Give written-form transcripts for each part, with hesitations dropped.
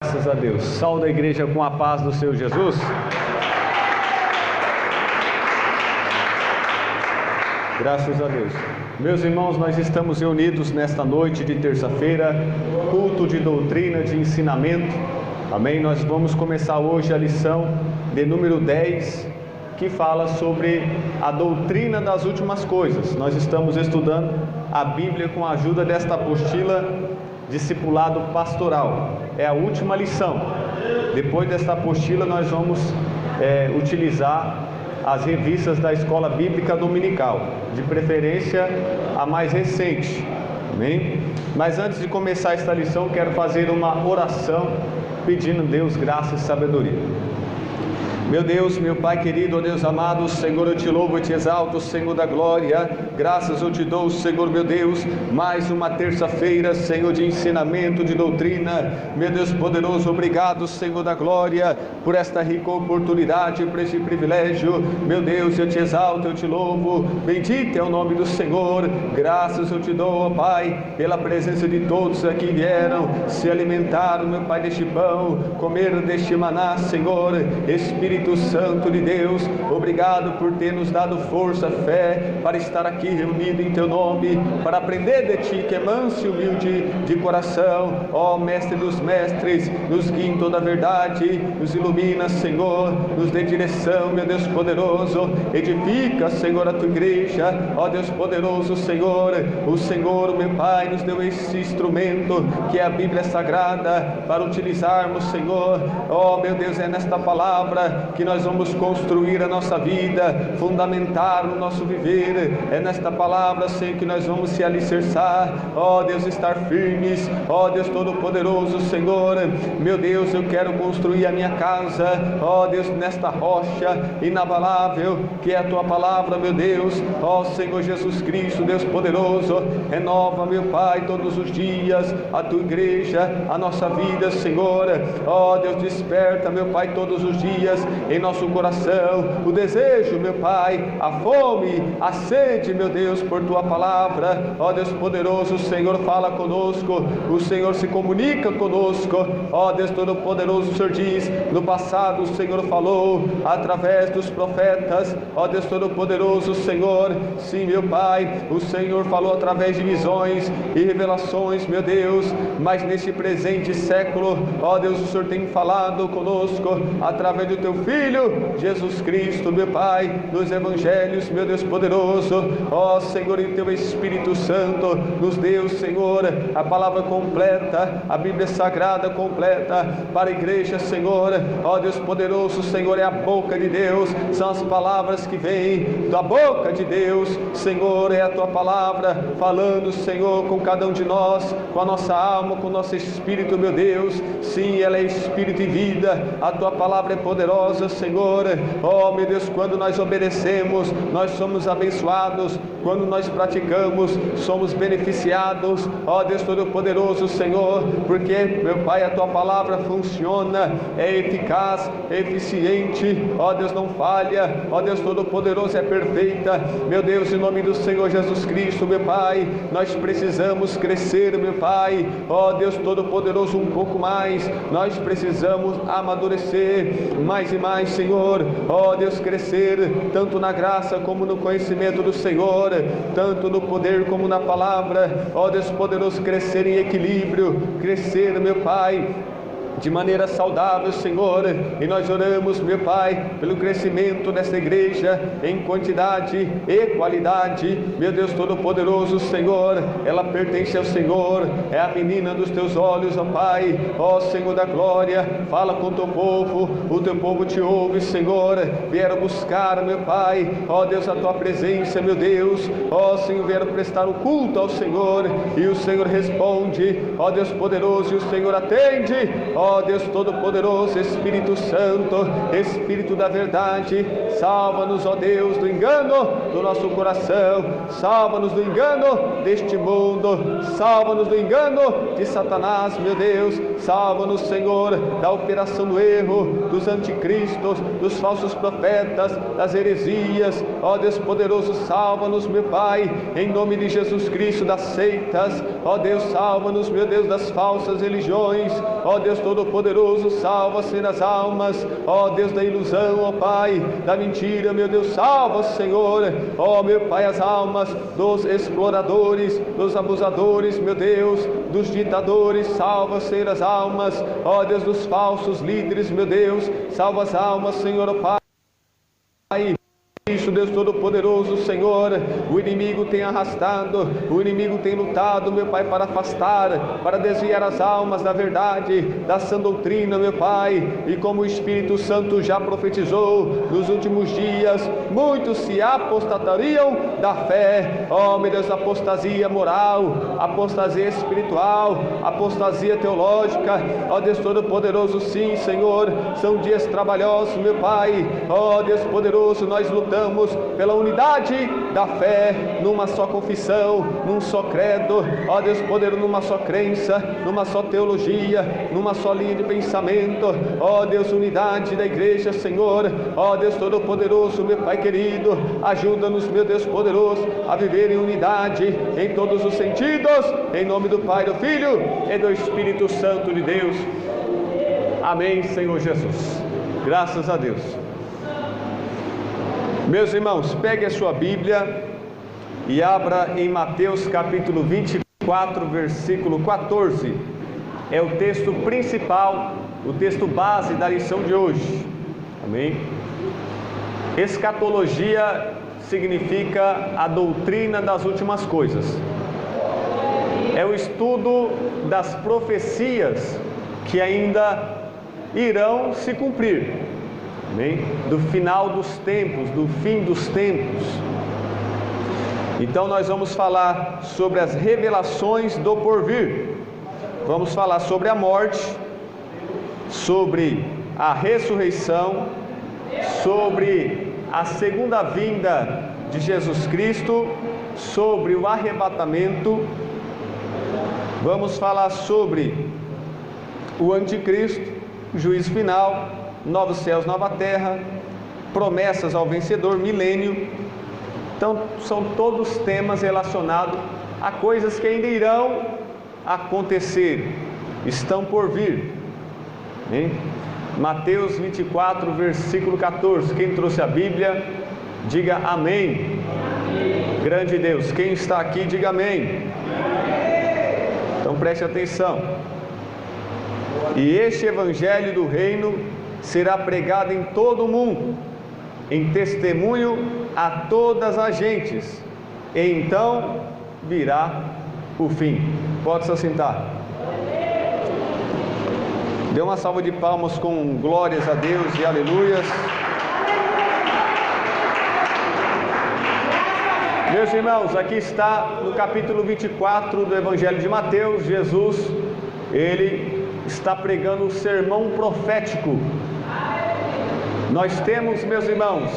Graças a Deus. Saúde a igreja com a paz do Senhor Jesus. Graças a Deus. Meus irmãos, nós estamos reunidos nesta noite de terça-feira, culto de doutrina, de ensinamento. Amém? Nós vamos começar hoje a lição de número 10, que fala sobre a doutrina das últimas coisas. Nós estamos estudando a Bíblia com a ajuda desta apostila Discipulado Pastoral. É a última lição. Depois desta apostila nós vamos utilizar as revistas da Escola Bíblica Dominical, de preferência a mais recente. Amém? Mas antes de começar esta lição, quero fazer uma oração pedindo a Deus graça e sabedoria. Meu Deus, meu Pai querido, ó Deus amado, Senhor, eu te louvo e te exalto, Senhor da glória. Graças eu te dou, Senhor, meu Deus, mais uma terça-feira, Senhor, de ensinamento, de doutrina. Meu Deus poderoso, obrigado, Senhor da glória, por esta rica oportunidade, por este privilégio. Meu Deus, eu te exalto, eu te louvo. Bendito é o nome do Senhor. Graças eu te dou, ó Pai, pela presença de todos aqui que vieram se alimentar, meu Pai, deste pão, comer deste maná, Senhor. Espírito Santo de Deus, obrigado por ter nos dado força, fé, para estar aqui reunido em Teu nome, para aprender de Ti, que é manso e humilde de coração. Ó Mestre dos mestres, nos guia em toda a verdade, nos ilumina, Senhor, nos dê direção, meu Deus poderoso. Edifica, Senhor, a Tua igreja. Ó Deus poderoso, Senhor, o Senhor, meu Pai, nos deu esse instrumento que é a Bíblia Sagrada, para utilizarmos, Senhor. Ó meu Deus, é nesta palavra que nós vamos construir a nossa vida, fundamentar o nosso viver. É nesta palavra, Senhor, que nós vamos se alicerçar. Ó Deus, estar firmes. Ó Deus Todo-Poderoso, Senhor, meu Deus, eu quero construir a minha casa, ó Deus, nesta rocha inabalável, que é a Tua palavra, meu Deus. Ó Senhor Jesus Cristo, Deus poderoso, renova, meu Pai, todos os dias a Tua igreja, a nossa vida, Senhor. Ó Deus, desperta, meu Pai, todos os dias em nosso coração o desejo, meu Pai, a fome, a sede, meu Deus, por Tua palavra. Ó Deus poderoso, o Senhor fala conosco, o Senhor se comunica conosco. Ó Deus Todo-Poderoso, o Senhor diz, no passado o Senhor falou através dos profetas. Ó Deus Todo-Poderoso, Senhor, sim, meu Pai, o Senhor falou através de visões e revelações, meu Deus, mas neste presente século, ó Deus, o Senhor tem falado conosco através do Teu Filho, Jesus Cristo, meu Pai, nos Evangelhos, meu Deus poderoso. Ó Senhor, e Teu Espírito Santo nos deu, Senhor, a palavra completa, a Bíblia Sagrada completa para a igreja, Senhor. Ó Deus poderoso, Senhor, é a boca de Deus, são as palavras que vêm da boca de Deus, Senhor, é a Tua palavra falando, Senhor, com cada um de nós, com a nossa alma, com o nosso espírito, meu Deus. Sim, ela é espírito e vida, a Tua palavra é poderosa, Senhor. Ó meu Deus, quando nós obedecemos, nós somos abençoados. Quando nós praticamos, somos beneficiados. Ó Deus Todo-Poderoso, Senhor, porque, meu Pai, a Tua palavra funciona, é eficaz, é eficiente. Ó Deus, não falha. Ó Deus Todo-Poderoso, é perfeita. Meu Deus, em nome do Senhor Jesus Cristo, meu Pai, nós precisamos crescer, meu Pai. Ó Deus Todo-Poderoso, um pouco mais. Nós precisamos amadurecer mais e mais, Senhor. Ó Deus, crescer tanto na graça como no conhecimento do Senhor, tanto no poder como na palavra. Ó Deus poderoso, crescer em equilíbrio, crescer, meu Pai, de maneira saudável, Senhor. E nós oramos, meu Pai, pelo crescimento desta igreja em quantidade e qualidade. Meu Deus Todo-Poderoso, Senhor, ela pertence ao Senhor, é a menina dos Teus olhos, ó Pai. Ó Senhor da glória, fala com o Teu povo, o Teu povo te ouve, Senhor. Vieram buscar, meu Pai, ó Deus, a Tua presença, meu Deus. Ó Senhor, vieram prestar o culto ao Senhor, e o Senhor responde, ó Deus poderoso, e o Senhor atende. Ó Deus Todo-Poderoso, Espírito Santo, Espírito da verdade, salva-nos, ó Deus, do engano do nosso coração, salva-nos do engano deste mundo, salva-nos do engano de Satanás, meu Deus, salva-nos, Senhor, da operação do erro, dos anticristos, dos falsos profetas, das heresias. Ó Deus poderoso, salva-nos, meu Pai, em nome de Jesus Cristo, das seitas. Ó Deus, salva-nos, meu Deus, das falsas religiões. Ó Deus Todo-Poderoso, salva, Senhor, as almas. Ó Deus da ilusão, ó Pai, da mentira, meu Deus, salva, Senhor. Ó meu Pai, as almas dos exploradores, dos abusadores, meu Deus, dos ditadores, salva, Senhor, as almas. Ó Deus dos falsos líderes, meu Deus, salva as almas, Senhor, ó Pai. Isso, Deus Todo-Poderoso, Senhor, o inimigo tem arrastado, o inimigo tem lutado, meu Pai, para afastar, para desviar as almas da verdade, da sã doutrina, meu Pai, e como o Espírito Santo já profetizou, nos últimos dias, muitos se apostatariam da fé. Ó, meu Deus, apostasia moral, apostasia espiritual, apostasia teológica. Ó Deus Todo-Poderoso, sim, Senhor, são dias trabalhosos, meu Pai. Ó Deus poderoso, nós lutamos pela unidade da fé, numa só confissão, num só credo, ó Deus poderoso, numa só crença, numa só teologia, numa só linha de pensamento, ó Deus, unidade da igreja, Senhor. Ó Deus Todo-Poderoso, meu Pai querido, ajuda-nos, meu Deus poderoso, a viver em unidade em todos os sentidos, em nome do Pai, do Filho e do Espírito Santo de Deus. Amém, Senhor Jesus. Graças a Deus. Meus irmãos, pegue a sua Bíblia e abra em Mateus capítulo 24, versículo 14. É o texto principal, o texto base da lição de hoje. Amém? Escatologia significa a doutrina das últimas coisas. É o estudo das profecias que ainda irão se cumprir. Amém? Do final dos tempos, do fim dos tempos. Então nós vamos falar sobre as revelações do porvir. Vamos falar sobre a morte, sobre a ressurreição, sobre a segunda vinda de Jesus Cristo, sobre o arrebatamento. Vamos falar sobre o anticristo, juízo final, novos céus, nova terra, promessas ao vencedor, milênio. Então são todos temas relacionados a coisas que ainda irão acontecer, estão por vir. Hein? Mateus 24, versículo 14. Quem trouxe a Bíblia, diga amém. Grande Deus, quem está aqui, diga amém. Então preste atenção. E este evangelho do reino será pregado em todo o mundo, em testemunho a todas as gentes, e então virá o fim. Pode se assentar. Dê uma salva de palmas com glórias a Deus e aleluias. Meus irmãos, aqui está no capítulo 24 do Evangelho de Mateus. Jesus, ele está pregando um sermão profético. Nós temos, meus irmãos,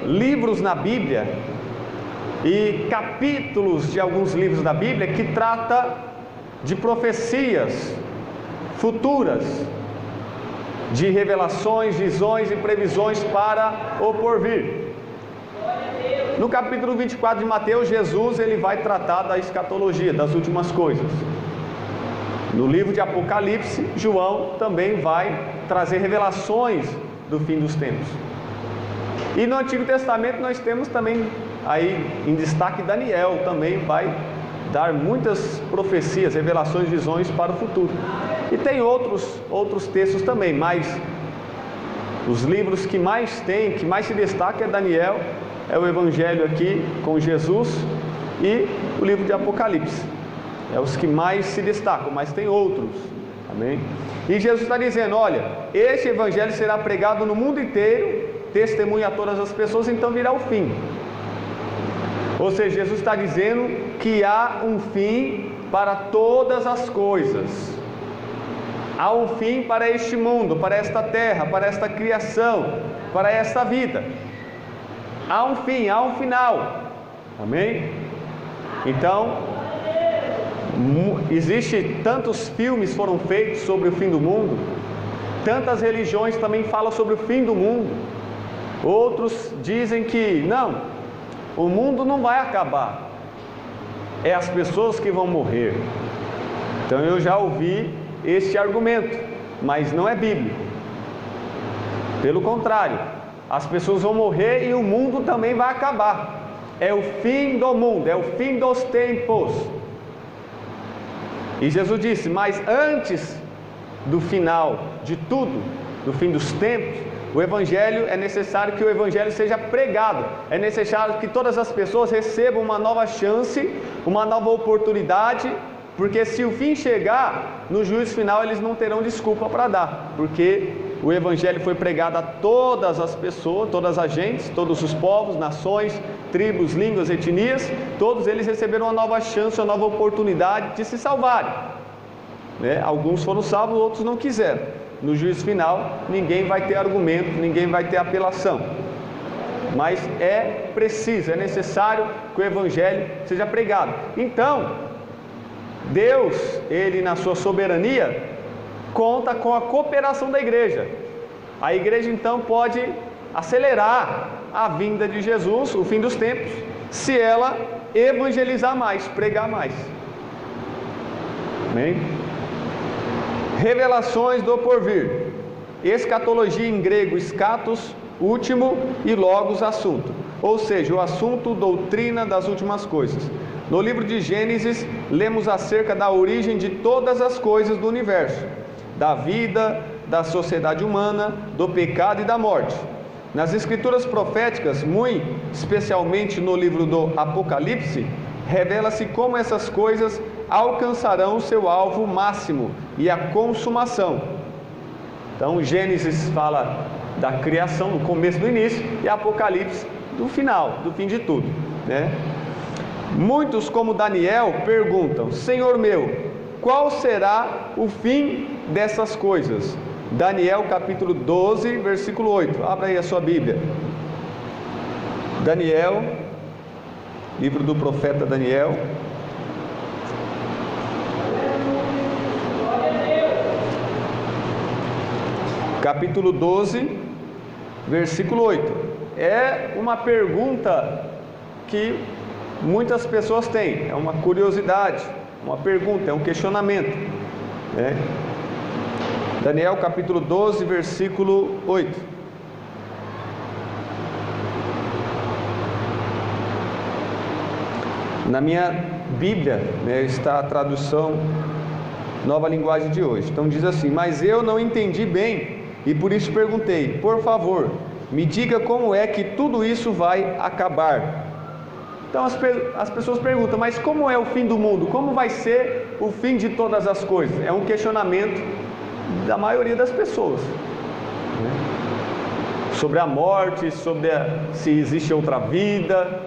livros na Bíblia e capítulos de alguns livros da Bíblia que trata de profecias futuras, de revelações, visões e previsões para o porvir. No capítulo 24 de Mateus, Jesus ele vai tratar da escatologia, das últimas coisas. No livro de Apocalipse, João também vai trazer revelações do fim dos tempos. E no Antigo Testamento nós temos também aí em destaque Daniel, também vai dar muitas profecias, revelações, visões para o futuro. E tem outros textos também, mas os livros que mais tem, que mais se destaca é Daniel, é o Evangelho aqui com Jesus e o livro de Apocalipse. É os que mais se destacam, mas tem outros. Amém? E Jesus está dizendo, olha, este Evangelho será pregado no mundo inteiro, testemunha a todas as pessoas, então virá o fim. Ou seja, Jesus está dizendo que há um fim para todas as coisas. Há um fim para este mundo, para esta terra, para esta criação, para esta vida. Há um fim, há um final. Amém? Então, existe tantos filmes foram feitos sobre o fim do mundo, tantas religiões também falam sobre o fim do mundo. Outros dizem que não, o mundo não vai acabar. é as pessoas que vão morrer. Então eu já ouvi este argumento, mas não é bíblico. Pelo contrário, as pessoas vão morrer e o mundo também vai acabar. É o fim do mundo, é o fim dos tempos. E Jesus disse: mas antes do final de tudo, do fim dos tempos, o Evangelho, é necessário que o Evangelho seja pregado. É necessário que todas as pessoas recebam uma nova chance, uma nova oportunidade, porque se o fim chegar, no juízo final eles não terão desculpa para dar, porque o Evangelho foi pregado a todas as pessoas, todas as gentes, todos os povos, nações, tribos, línguas, etnias. Todos eles receberam uma nova chance, uma nova oportunidade de se salvarem, né? Alguns foram salvos, outros não quiseram. No juízo final, ninguém vai ter argumento, ninguém vai ter apelação. Mas é preciso, é necessário que o Evangelho seja pregado. Então, Deus, Ele na sua soberania, conta com a cooperação da igreja. A igreja então pode acelerar a vinda de Jesus, o fim dos tempos, se ela evangelizar mais, pregar mais. Amém? Revelações do porvir. Escatologia em grego, escatos, último, e logos, assunto. Ou seja, o assunto, doutrina das últimas coisas. No livro de Gênesis, lemos acerca da origem de todas as coisas do universo, da vida, da sociedade humana, do pecado e da morte. Nas escrituras proféticas, muito especialmente no livro do Apocalipse, revela-se como essas coisas alcançarão o seu alvo máximo e a consumação. Então Gênesis fala da criação, do começo, do início, e Apocalipse do final, do fim de tudo, né? Muitos, como Daniel, perguntam: Senhor meu, qual será o fim dessas coisas? Daniel capítulo 12, versículo 8. Abra aí a sua Bíblia. Daniel, livro do profeta Daniel. Capítulo 12, versículo 8. É uma pergunta que muitas pessoas têm, é uma curiosidade, uma pergunta, é um questionamento, né? Daniel capítulo 12, versículo 8. Na minha Bíblia, né, está a tradução Nova Linguagem de hoje. Então diz assim: mas eu não entendi bem e por isso perguntei, por favor, me diga como é que tudo isso vai acabar. Então as pessoas perguntam: mas como é o fim do mundo? Como vai ser o fim de todas as coisas? É um questionamento da maioria das pessoas, né? Sobre a morte, sobre se existe outra vida,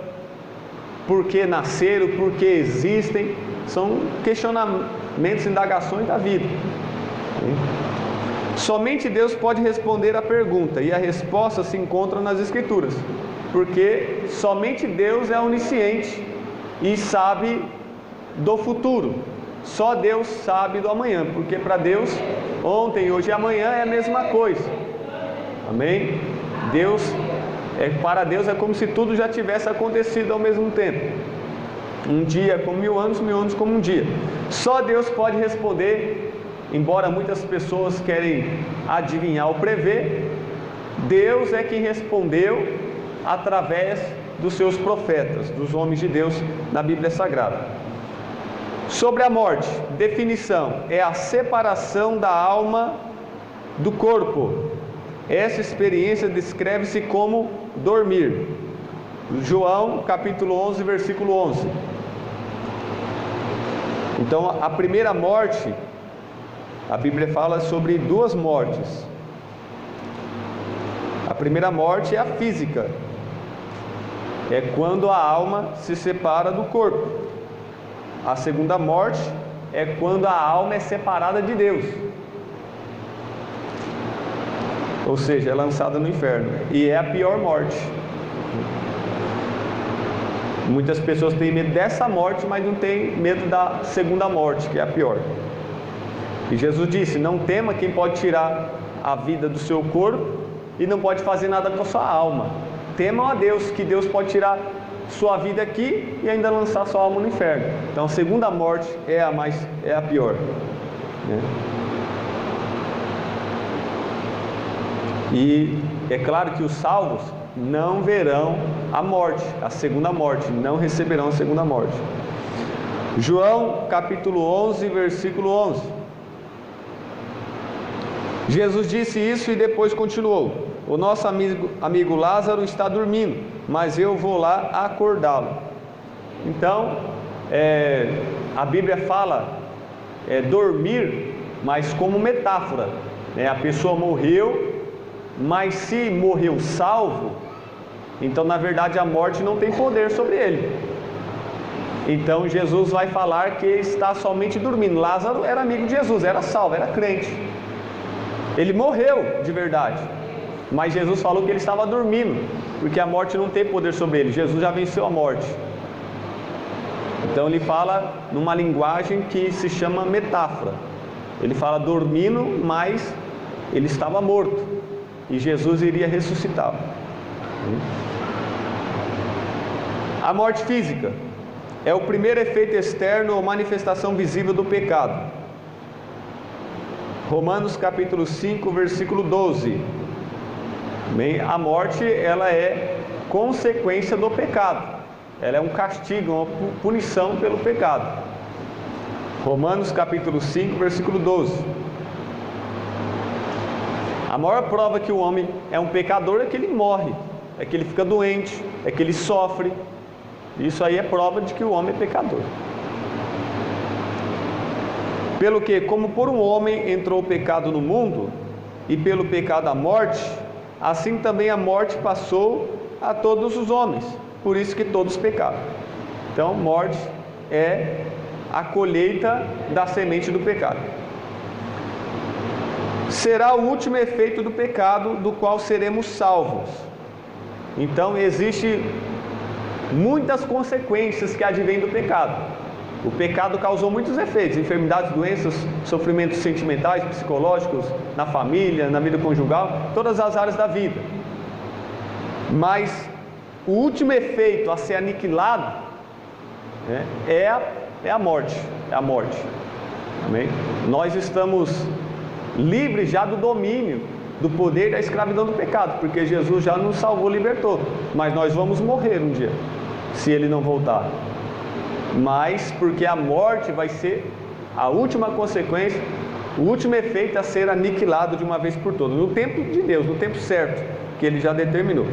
por que nasceram, por que existem. São questionamentos, indagações da vida, né? Somente Deus pode responder a pergunta, e a resposta se encontra nas Escrituras, porque somente Deus é onisciente e sabe do futuro. Só Deus sabe do amanhã, porque para Deus, ontem, hoje e amanhã é a mesma coisa. Amém? Para Deus é como se tudo já tivesse acontecido ao mesmo tempo. Um dia como 1000 anos como um dia. Só Deus pode responder, embora muitas pessoas querem adivinhar ou prever. Deus é quem respondeu através dos seus profetas, dos homens de Deus na Bíblia Sagrada. Sobre a morte, definição: é a separação da alma do corpo. Essa experiência descreve-se como dormir. João capítulo 11, versículo 11. Então a primeira morte, a Bíblia fala sobre duas mortes. A primeira morte é a física, é quando a alma se separa do corpo. A segunda morte é quando a alma é separada de Deus, ou seja, é lançada no inferno, e é a pior morte. Muitas pessoas têm medo dessa morte, mas não têm medo da segunda morte, que é a pior. E Jesus disse: não tema quem pode tirar a vida do seu corpo e não pode fazer nada com a sua alma. Temam a Deus, que Deus pode tirar sua vida aqui e ainda lançar sua alma no inferno. Então a segunda morte é a pior, né? E é claro que os salvos não verão a morte, a segunda morte, não receberão a segunda morte. João capítulo 11, versículo 11. Jesus disse isso e depois continuou: o nosso amigo Lázaro está dormindo, mas eu vou lá acordá-lo. Então, a Bíblia fala dormir, mas como metáfora, né? A pessoa morreu, mas se morreu salvo, então na verdade a morte não tem poder sobre ele. Então Jesus vai falar que ele está somente dormindo. Lázaro era amigo de Jesus, era salvo, era crente. Ele morreu de verdade, mas Jesus falou que ele estava dormindo, porque a morte não tem poder sobre ele. Jesus já venceu a morte. Então ele fala numa linguagem que se chama metáfora. Ele fala dormindo, mas ele estava morto e Jesus iria ressuscitá-lo. A morte física é o primeiro efeito externo ou manifestação visível do pecado. Romanos capítulo 5, versículo 12. Bem, a morte, ela é consequência do pecado. Ela é um castigo, uma punição pelo pecado. Romanos capítulo 5, versículo 12. A maior prova que o homem é um pecador é que ele morre, é que ele fica doente, é que ele sofre. Isso aí é prova de que o homem é pecador. Pelo que, como por um homem entrou o pecado no mundo, e pelo pecado a morte, assim também a morte passou a todos os homens, por isso que todos pecaram. Então, morte é a colheita da semente do pecado. Será o último efeito do pecado, do qual seremos salvos. Então, existe muitas consequências que advêm do pecado. O pecado causou muitos efeitos: enfermidades, doenças, sofrimentos sentimentais, psicológicos, na família, na vida conjugal, todas as áreas da vida. Mas o último efeito a ser aniquilado, né, é a morte. É a morte. Amém? Nós estamos livres já do domínio, do poder da escravidão do pecado, porque Jesus já nos salvou, libertou. Mas nós vamos morrer um dia, se Ele não voltar. Mas porque a morte vai ser a última consequência, o último efeito a ser aniquilado de uma vez por todas, no tempo de Deus, no tempo certo, que Ele já determinou.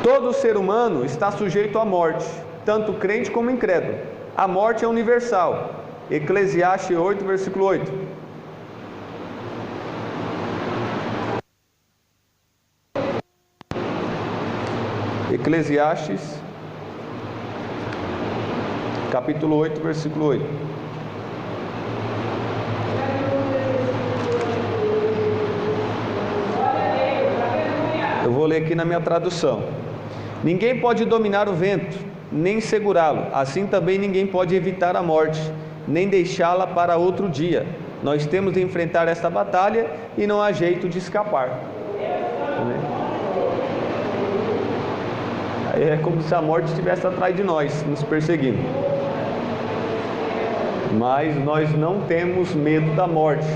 Todo ser humano está sujeito à morte, tanto crente como incrédulo. A morte é universal. Eclesiastes 8, versículo 8. Eclesiastes capítulo 8, versículo 8. Eu vou ler aqui na minha tradução. Ninguém pode dominar o vento, nem segurá-lo. Assim também ninguém pode evitar a morte, nem deixá-la para outro dia. Nós temos de enfrentar esta batalha e não há jeito de escapar. É como se a morte estivesse atrás de nós, nos perseguindo. Mas nós não temos medo da morte,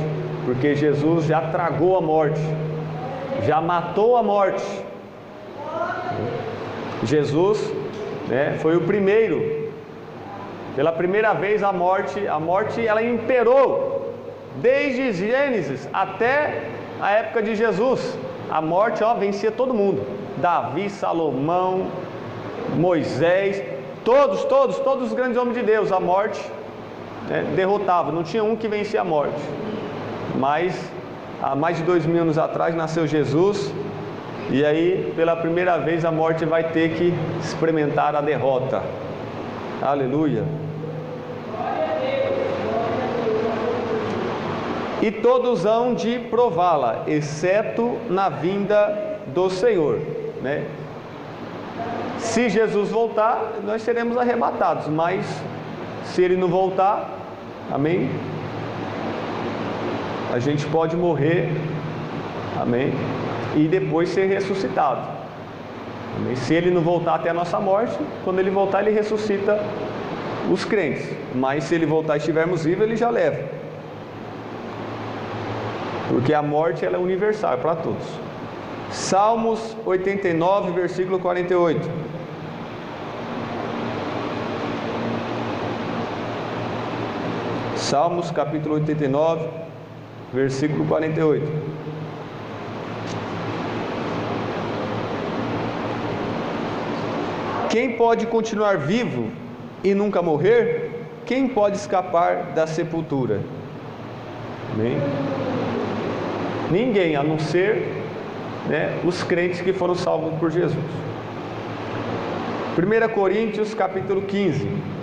porque Jesus já tragou a morte, já matou a morte. Jesus, né, foi o primeiro. Pela primeira vez a morte ela imperou desde Gênesis até a época de Jesus. A morte vencia todo mundo. Davi, Salomão, Moisés, todos os grandes homens de Deus, a morte derrotava, não tinha um que vencia a morte. Mas há mais de 2000 anos atrás nasceu Jesus, e aí pela primeira vez a morte vai ter que experimentar a derrota. Aleluia. E todos hão de prová-la, exceto na vinda do Senhor, né? Se Jesus voltar, nós seremos arrebatados, mas se Ele não voltar, amém, a gente pode morrer, amém, e depois ser ressuscitado. Amém? Se ele não voltar até a nossa morte, quando ele voltar, ele ressuscita os crentes. Mas se ele voltar e estivermos vivos, ele já leva. Porque a morte ela é universal, é para todos. Salmos 89, versículo 48. Salmos capítulo 89, versículo 48. Quem pode continuar vivo e nunca morrer? Quem pode escapar da sepultura? Amém? Ninguém, a não ser os crentes que foram salvos por Jesus. 1 Coríntios capítulo 15.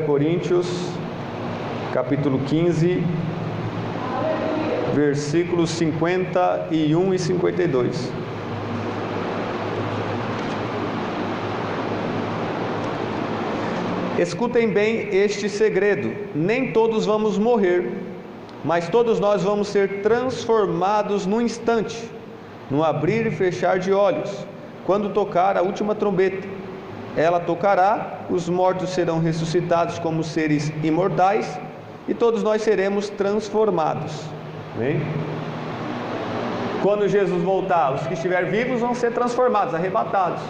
Coríntios capítulo 15, versículos 51 e 52. Escutem bem este segredo: nem todos vamos morrer, mas todos nós vamos ser transformados num instante, no abrir e fechar de olhos, quando tocar a última trombeta. Ela tocará, os mortos serão ressuscitados como seres imortais, e todos nós seremos transformados. Amém? Quando Jesus voltar, os que estiverem vivos vão ser transformados, arrebatados.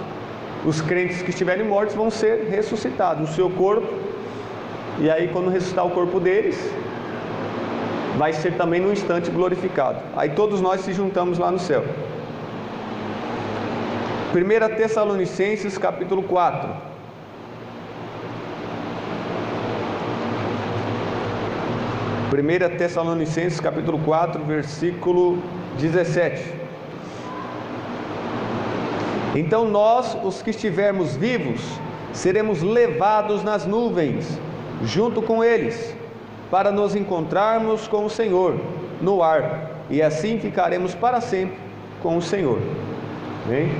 Os crentes que estiverem mortos vão ser ressuscitados, o seu corpo. E aí quando ressuscitar o corpo deles, vai ser também num instante glorificado. Aí todos nós se juntamos lá no céu. 1 Tessalonicenses capítulo 4. Tessalonicenses capítulo 4, versículo 17. Então nós, os que estivermos vivos, seremos levados nas nuvens, junto com eles, para nos encontrarmos com o Senhor no ar, e assim ficaremos para sempre com o Senhor. Amém?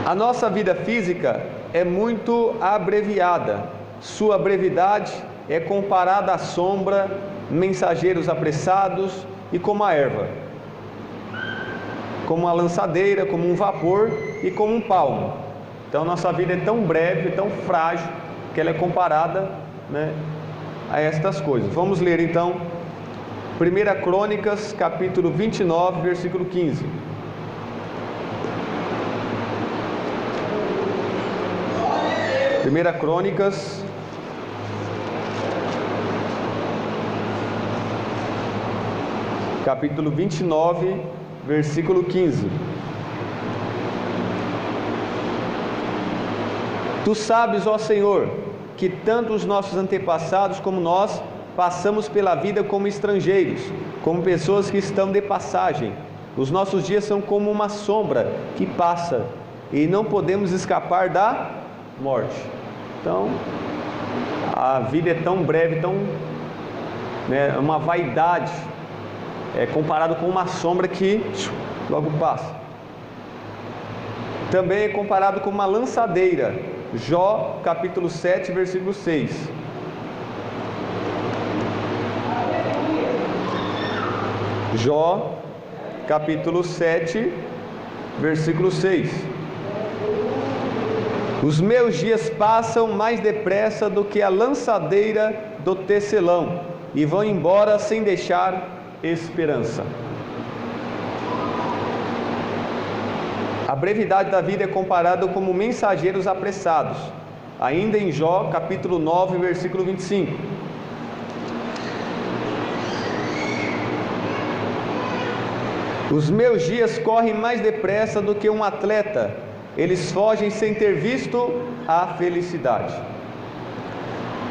A nossa vida física é muito abreviada. Sua brevidade é comparada à sombra, mensageiros apressados e como a erva, como uma lançadeira, como um vapor e como um palmo. Então nossa vida é tão breve, tão frágil, que ela é comparada a estas coisas. Vamos ler então 1 Crônicas capítulo 29, versículo 15. 1 Crônicas capítulo 29, versículo 15. Tu sabes, ó Senhor, que tanto os nossos antepassados como nós passamos pela vida como estrangeiros, como pessoas que estão de passagem. Os nossos dias são como uma sombra que passa e não podemos escapar da morte. Então, a vida é tão breve, tão uma vaidade, comparado com uma sombra que logo passa. Também é comparado com uma lançadeira. Jó capítulo 7, versículo 6. Jó capítulo 7, versículo 6. Os meus dias passam mais depressa do que a lançadeira do tecelão, e vão embora sem deixar esperança. A brevidade da vida é comparada como mensageiros apressados, ainda em Jó capítulo 9, versículo 25. Os meus dias correm mais depressa do que um atleta, eles fogem sem ter visto a felicidade.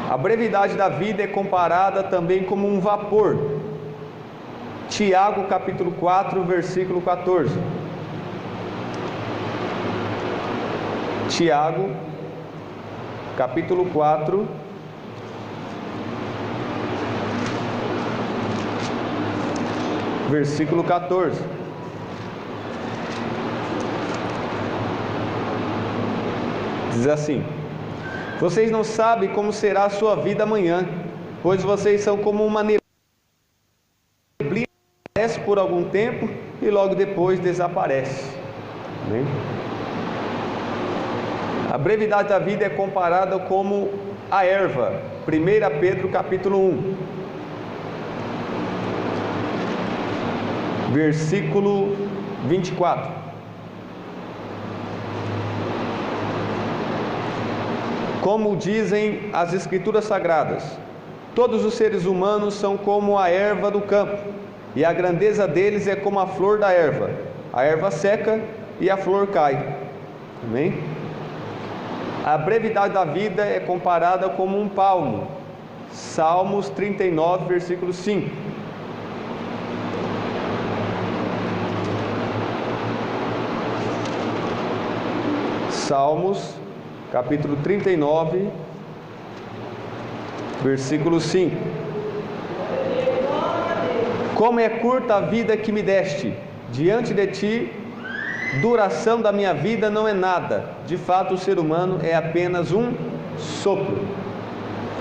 A brevidade da vida é comparada também como um vapor. Tiago capítulo 4, versículo 14. Tiago capítulo 4, versículo 14. Diz assim: vocês não sabem como será a sua vida amanhã. pois vocês são como uma neblina, aparece por algum tempo e logo depois desaparece. Amém? A brevidade da vida é comparada como a erva. 1 Pedro capítulo 1, versículo 24. Como dizem as Escrituras Sagradas, todos os seres humanos são como a erva do campo, e a grandeza deles é como a flor da erva. A erva seca e a flor cai. Amém? A brevidade da vida é comparada como um palmo. Salmos 39, versículo 5. Salmos, capítulo 39, versículo 5. Como é curta a vida que me deste, diante de ti, duração da minha vida não é nada. De fato, o ser humano é apenas um sopro.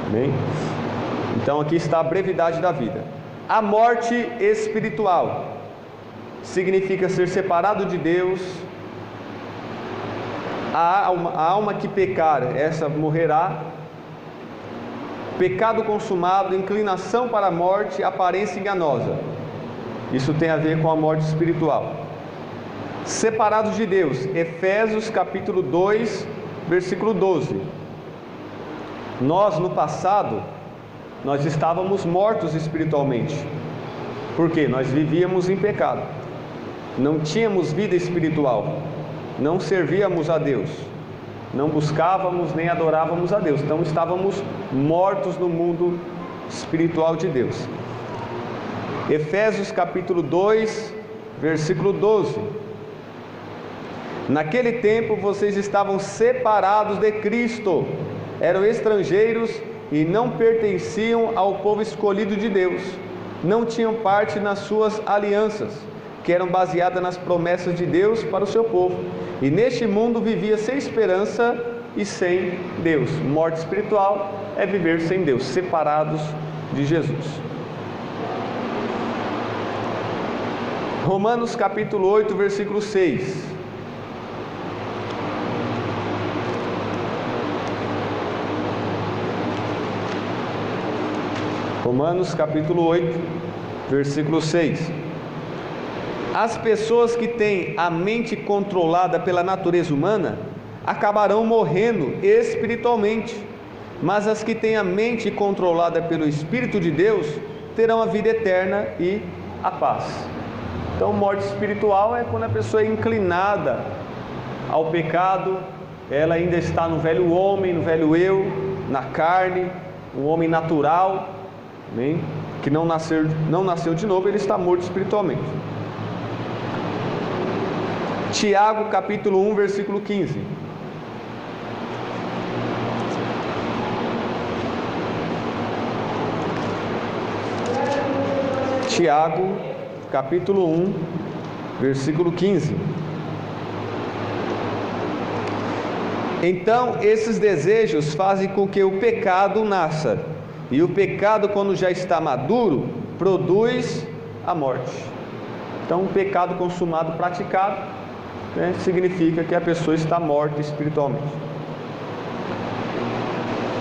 Amém? Então aqui está a brevidade da vida. A morte espiritual significa ser separado de Deus. A alma que pecar, essa morrerá. Pecado consumado, inclinação para a morte, aparência enganosa. Isso tem a ver com a morte espiritual. Separados de Deus, Efésios capítulo 2, versículo 12. Nós no passado, nós estávamos mortos espiritualmente. Por quê? Nós vivíamos em pecado. Não tínhamos vida espiritual. Não servíamos a Deus, não buscávamos nem adorávamos a Deus, então estávamos mortos no mundo espiritual de Deus. Efésios capítulo 2, versículo 12. Naquele tempo vocês estavam separados de Cristo, eram estrangeiros e não pertenciam ao povo escolhido de Deus, não tinham parte nas suas alianças, que eram baseadas nas promessas de Deus para o seu povo, e neste mundo vivia sem esperança e sem Deus. Morte espiritual é viver sem Deus, separados de Jesus. Romanos capítulo 8, versículo 6. Romanos capítulo 8, versículo 6. As pessoas que têm a mente controlada pela natureza humana acabarão morrendo espiritualmente, mas as que têm a mente controlada pelo Espírito de Deus terão a vida eterna e a paz. Então, morte espiritual é quando a pessoa é inclinada ao pecado, ela ainda está no velho homem, no velho eu, na carne, um homem natural, né, que não nasceu de novo, ele está morto espiritualmente. Tiago capítulo 1, versículo 15. Tiago capítulo 1, versículo 15. Então esses desejos fazem com que o pecado nasça, e o pecado, quando já está maduro, produz a morte. Então o pecado consumado, praticado, significa que a pessoa está morta espiritualmente.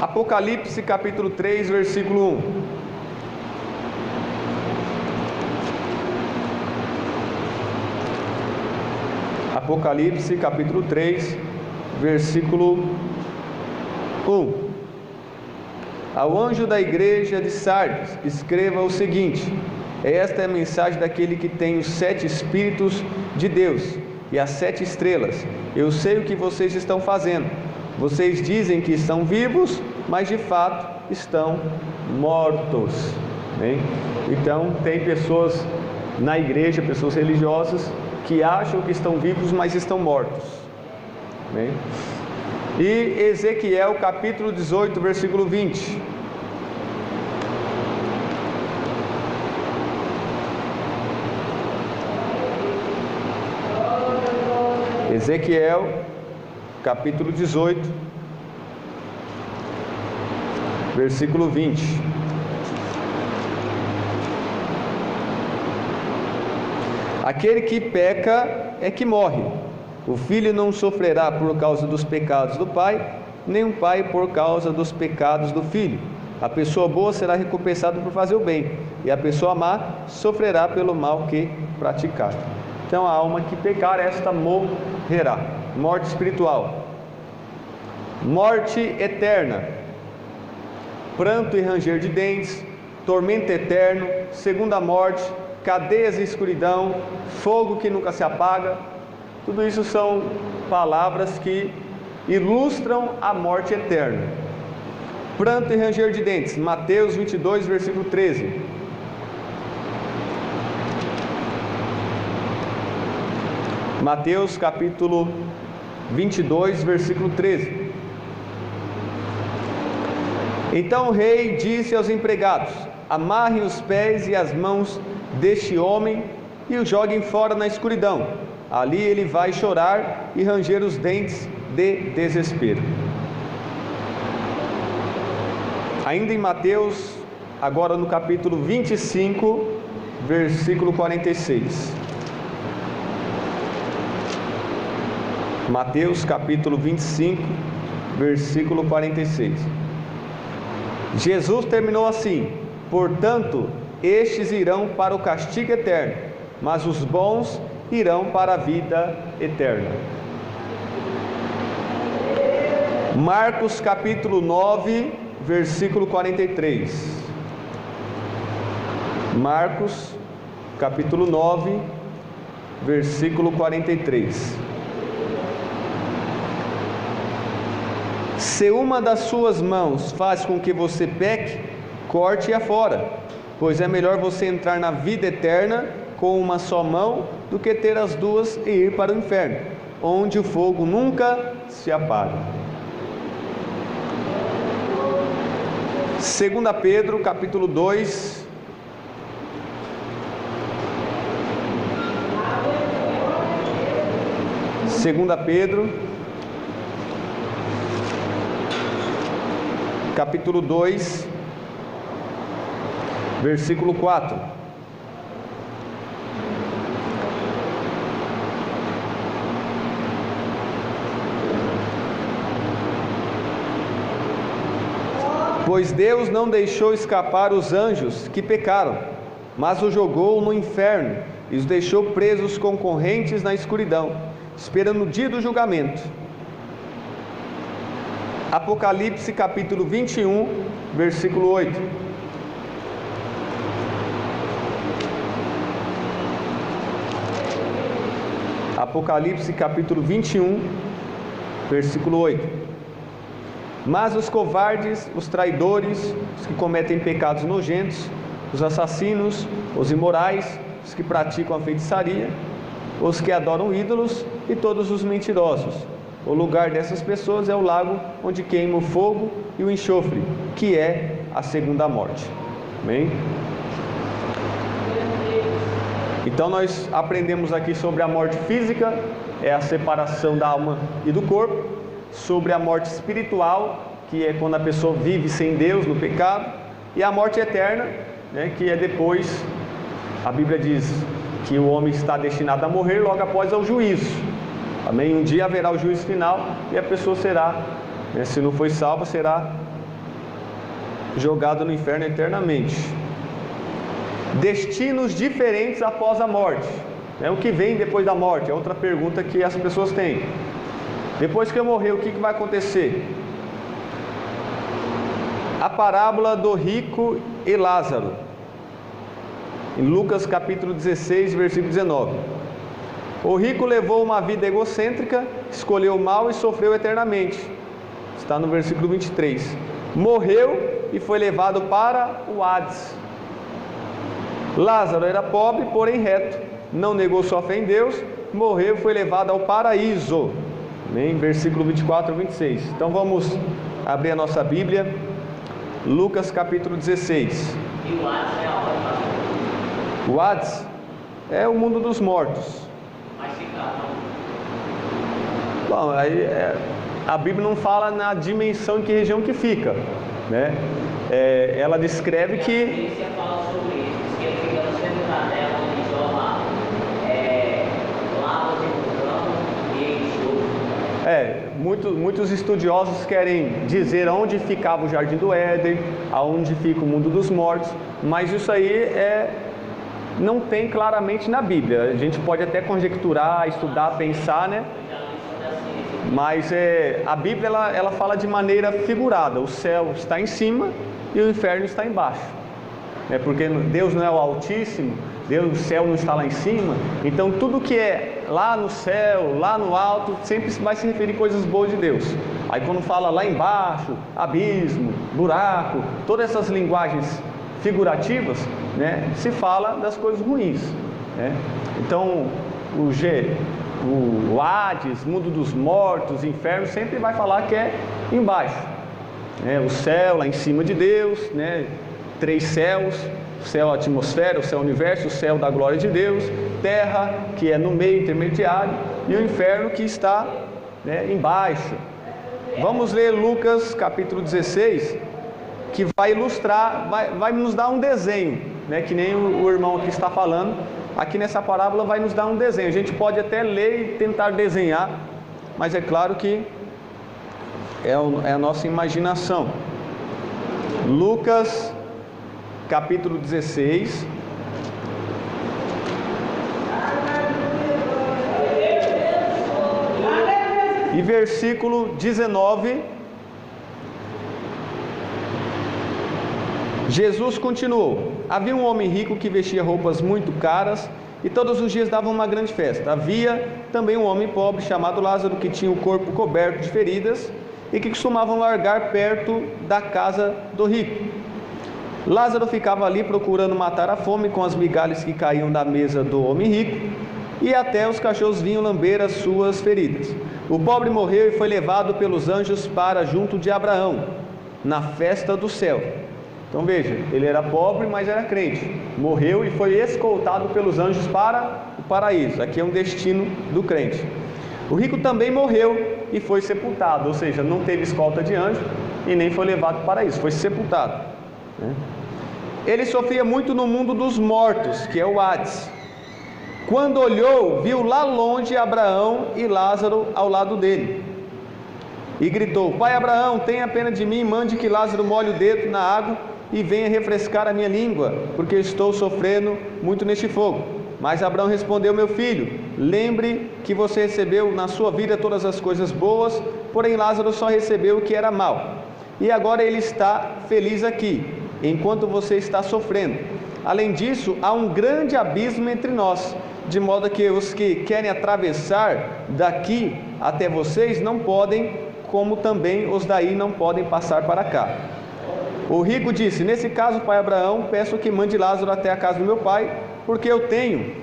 Apocalipse capítulo 3, versículo 1. Apocalipse capítulo 3, versículo 1. Ao anjo da igreja de Sardes, escreva o seguinte: esta é a mensagem daquele que tem os 7 Espíritos de Deus e as 7 estrelas. Eu sei o que vocês estão fazendo. Vocês dizem que estão vivos, mas de fato estão mortos. Bem? Então tem pessoas na igreja, pessoas religiosas, que acham que estão vivos, mas estão mortos. Bem? E Ezequiel capítulo 18, versículo 20. Ezequiel capítulo 18, versículo 20. Aquele que peca é que morre. O filho não sofrerá por causa dos pecados do pai, nem o pai por causa dos pecados do filho. A pessoa boa será recompensada por fazer o bem, e a pessoa má sofrerá pelo mal que praticar. Então a alma que pecar, esta morrerá. Morte espiritual. Morte eterna. Pranto e ranger de dentes, tormento eterno, segunda morte, cadeias e escuridão, fogo que nunca se apaga. Tudo isso são palavras que ilustram a morte eterna. Pranto e ranger de dentes, Mateus 22, versículo 13. Mateus capítulo 22, versículo 13. Então o rei disse aos empregados: amarrem os pés e as mãos deste homem e o joguem fora na escuridão. Ali ele vai chorar e ranger os dentes de desespero. Ainda em Mateus, agora no capítulo 25, versículo 46. Mateus capítulo 25, versículo 46. Jesus terminou assim: portanto, estes irão para o castigo eterno, mas os bons irão para a vida eterna. Marcos capítulo 9, versículo 43. Marcos capítulo 9, versículo 43. Se uma das suas mãos faz com que você peque, corte-a fora, pois é melhor você entrar na vida eterna com uma só mão do que ter as duas e ir para o inferno, onde o fogo nunca se apaga. 2 Pedro capítulo 2, capítulo 2, versículo 4. Pois Deus não deixou escapar os anjos que pecaram, mas os jogou no inferno e os deixou presos com correntes na escuridão, esperando o dia do julgamento. Apocalipse capítulo 21, versículo 8. Apocalipse capítulo 21, versículo 8. Mas os covardes, os traidores, os que cometem pecados nojentos, os assassinos, os imorais, os que praticam a feitiçaria, os que adoram ídolos e todos os mentirosos, o lugar dessas pessoas é o lago onde queima o fogo e o enxofre, que é a segunda morte. Amém? Então nós aprendemos aqui sobre a morte física, é a separação da alma e do corpo. Sobre a morte espiritual, que é quando a pessoa vive sem Deus no pecado. E a morte eterna, né, que é depois, a Bíblia diz que o homem está destinado a morrer logo após o juízo. Amém? Um dia haverá o juízo final e a pessoa será, né, se não foi salva, será jogada no inferno eternamente. Destinos diferentes após a morte, né? O que vem depois da morte é outra pergunta que as pessoas têm. Depois que eu morrer, o que vai acontecer? A parábola do rico e Lázaro, em Lucas capítulo 16, versículo 19. O rico levou uma vida egocêntrica, escolheu o mal e sofreu eternamente. Está no versículo 23. Morreu e foi levado para o Hades. Lázaro era pobre, porém reto, não negou sua fé em Deus, morreu e foi levado ao paraíso. Amém? Versículo 24 a 26. Então vamos abrir a nossa Bíblia, Lucas capítulo 16. E o Hades é aonde? O Hades é o mundo dos mortos. Mas fica Bom, aí a Bíblia não fala na dimensão em que região que fica, né? Ela descreve que a ciência fala sobre isso, diz que ele fica no centro da terra, onde jorra Muitos estudiosos querem dizer onde ficava o Jardim do Éden, aonde fica o mundo dos mortos, mas isso aí não tem claramente na Bíblia. A gente pode até conjecturar, estudar, pensar, né? Mas a Bíblia ela fala de maneira figurada. O céu está em cima e o inferno está embaixo. Porque Deus não é o Altíssimo, o céu não está lá em cima. Então tudo que é lá no céu, lá no alto, sempre vai se referir a coisas boas de Deus. Aí quando fala lá embaixo, abismo, buraco, todas essas linguagens figurativas, né, se fala das coisas ruins, né? Então o Hades, mundo dos mortos, inferno, sempre vai falar que é embaixo, né? O céu lá em cima de Deus, né? 3 céus, o céu atmosfera, o céu universo, o céu da glória de Deus, terra que é no meio intermediário e o inferno que está, né, embaixo. Vamos ler Lucas capítulo 16, que vai ilustrar, vai nos dar um desenho, né, que nem o irmão aqui está falando. Aqui nessa parábola vai nos dar um desenho. A gente pode até ler e tentar desenhar, mas é claro que é a nossa imaginação. Lucas capítulo 16, e versículo 19. Jesus continuou: havia um homem rico que vestia roupas muito caras e todos os dias dava uma grande festa. Havia também um homem pobre chamado Lázaro, que tinha o corpo coberto de feridas e que costumavam largar perto da casa do rico. Lázaro ficava ali procurando matar a fome com as migalhas que caíam da mesa do homem rico, e até os cachorros vinham lamber as suas feridas. O pobre morreu e foi levado pelos anjos para junto de Abraão, na festa do céu. Então veja, ele era pobre, mas era crente. Morreu e foi escoltado pelos anjos para o paraíso. Aqui é um destino do crente. O rico também morreu e foi sepultado, ou seja, não teve escolta de anjo e nem foi levado para o paraíso, foi sepultado, né? Ele sofria muito no mundo dos mortos, que é o Hades. Quando olhou, viu lá longe Abraão e Lázaro ao lado dele, e gritou: pai Abraão, tenha pena de mim, mande que Lázaro molhe o dedo na água e venha refrescar a minha língua, porque estou sofrendo muito neste fogo. Mas Abraão respondeu: meu filho, lembre que você recebeu na sua vida todas as coisas boas, porém Lázaro só recebeu o que era mal, e agora ele está feliz aqui, enquanto você está sofrendo. Além disso, há um grande abismo entre nós, de modo que os que querem atravessar daqui até vocês não podem, como também os daí não podem passar para cá. O rico disse: nesse caso, pai Abraão, peço que mande Lázaro até a casa do meu pai, porque eu tenho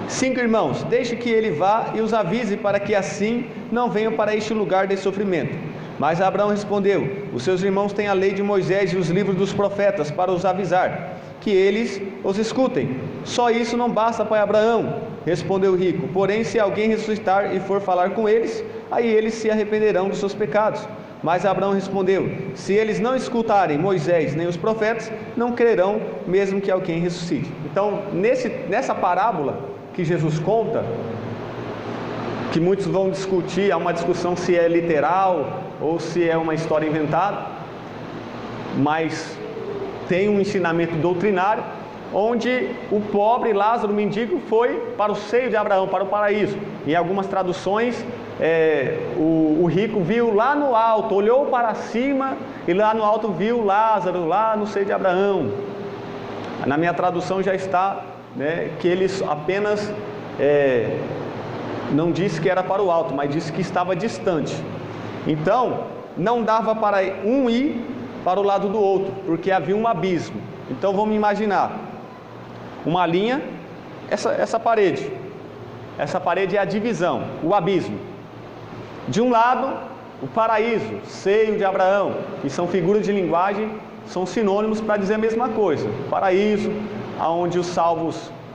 5 irmãos. Deixe que ele vá e os avise, para que assim não venham para este lugar de sofrimento. Mas Abraão respondeu: os seus irmãos têm a lei de Moisés e os livros dos profetas para os avisar, que eles os escutem. Só isso não basta, pai Abraão, respondeu o rico. Porém, se alguém ressuscitar e for falar com eles, aí eles se arrependerão dos seus pecados. Mas Abraão respondeu: se eles não escutarem Moisés nem os profetas, não crerão, mesmo que alguém ressuscite. Então, nessa parábola que Jesus conta, que muitos vão discutir, há uma discussão se é literal ou se é uma história inventada, mas tem um ensinamento doutrinário, onde o pobre Lázaro, o mendigo, foi para o seio de Abraão, para o paraíso. Em algumas traduções, o rico viu lá no alto, olhou para cima e lá no alto viu Lázaro, lá no seio de Abraão. Na minha tradução já está, né, que eles apenas não disse que era para o alto, mas disse que estava distante. Então, não dava para um ir para o lado do outro, porque havia um abismo. Então vamos imaginar uma linha, essa parede é a divisão, o abismo. De um lado, o paraíso, seio de Abraão, que são figuras de linguagem, são sinônimos para dizer a mesma coisa. Paraíso, onde os salvos